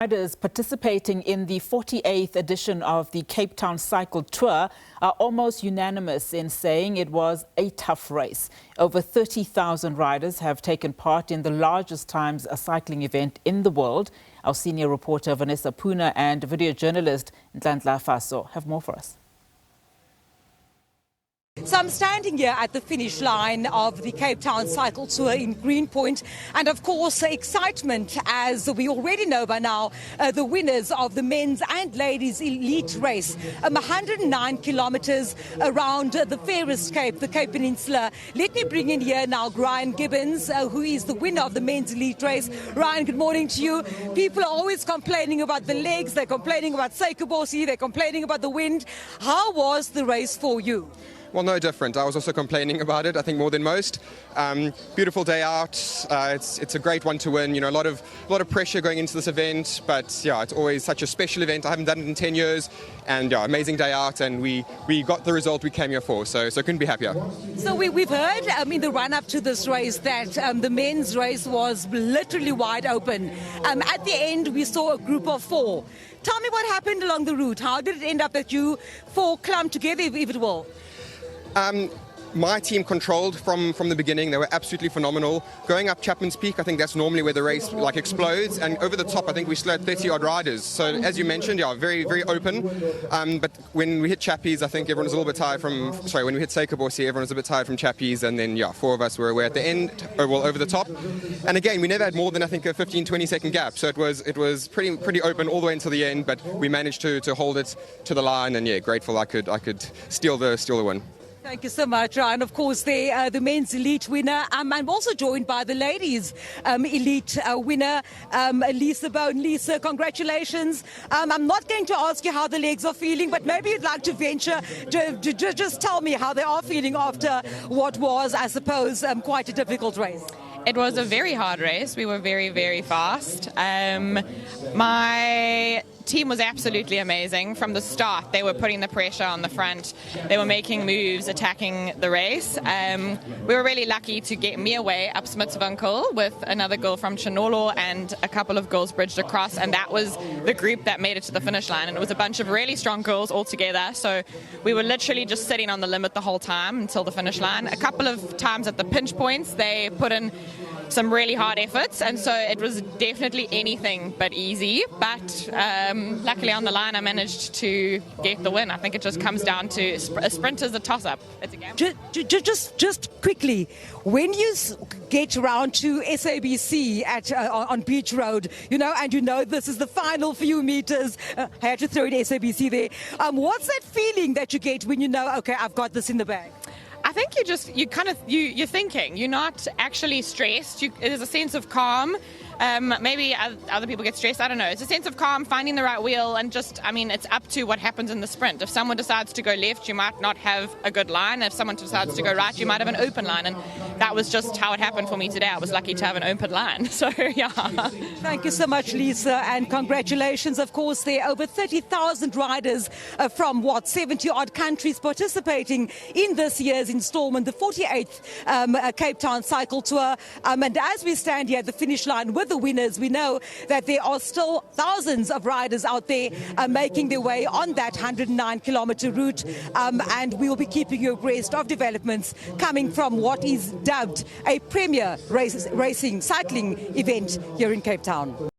Riders participating in the 48th edition of the Cape Town Cycle Tour are almost unanimous in saying it was a tough race. Over 30,000 riders have taken part in the largest times cycling event in the world. Our senior reporter Vanessa Poonah and video journalist Nhlanhla Faso have more for us. So I'm standing here at the finish line of the Cape Town Cycle Tour in Greenpoint, and of course excitement, as we already know by now, the winners of the men's and ladies elite race, 109 kilometers around the fairest Cape, the Cape Peninsula. Let me bring in here now Ryan Gibbons, who is the winner of the men's elite race. Ryan, good morning to you. People are always complaining about the legs, they're complaining about cyclists, they're complaining about the wind. How was the race for you? Well, no different. I was also complaining about it, I think more than most. Beautiful day out. It's a great one to win. You know, a lot of pressure going into this event, but yeah, it's always such a special event. I haven't done it in 10 years, and yeah, amazing day out, and we got the result we came here for, so couldn't be happier. So we've heard in the run-up to this race that the men's race was literally wide open. At the end, we saw a group of four. Tell me what happened along the route. How did it end up that you four clumped together, if it will? My team controlled from the beginning. They were absolutely phenomenal. Going up Chapman's Peak, I think that's normally where the race explodes, and over the top I think we still had 30-odd riders. So as you mentioned, yeah, very, very open. But when we hit Chappies, I think everyone was a little bit tired when we hit Seikoborsi, everyone was a bit tired from Chappies, and then yeah, four of us were away at the end, over the top. And again, we never had more than I think a 15-20 second gap, so it was pretty open all the way until the end, but we managed to hold it to the line, and yeah, grateful I could steal the win. Thank you so much, Ryan. Of course, the men's elite winner. I'm also joined by the ladies' elite winner, Lisa Bone. Lisa, congratulations. I'm not going to ask you how the legs are feeling, but maybe you'd like to venture to just tell me how they are feeling after what was, I suppose, quite a difficult race. It was a very hard race. We were very, very fast. My team was absolutely amazing. From the start, they were putting the pressure on the front. They were making moves, attacking the race. We were really lucky to get me away up Smitswinkel with another girl from Chinolor and a couple of girls bridged across, and that was the group that made it to the finish line. And it was a bunch of really strong girls all together. So we were literally just sitting on the limit the whole time until the finish line. A couple of times at the pinch points, they put in some really hard efforts, and so it was definitely anything but easy, but luckily on the line I managed to get the win. I think it just comes down to a sprint is a toss-up. It's a game. Just quickly, when you get around to SABC on Beach Road, and this is the final few meters, I had to throw in SABC there, what's that feeling that you get when you know, okay, I've got this in the bag? I think you're thinking. You're not actually stressed. There's a sense of calm. Maybe other people get stressed. I don't know. It's a sense of calm, finding the right wheel, and it's up to what happens in the sprint. If someone decides to go left, you might not have a good line. If someone decides to go right, you might have an open line. And that was just how it happened for me today. I was lucky to have an open line. So, yeah. Thank you so much, Lisa, and congratulations. Of course, there are over 30,000 riders from 70-odd countries participating in this year's installment, the 48th Cape Town Cycle Tour. And as we stand here at the finish line with the winners, we know that there are still thousands of riders out there making their way on that 109-kilometer route, and we will be keeping you abreast of developments coming from what is dubbed a premier cycling event here in Cape Town.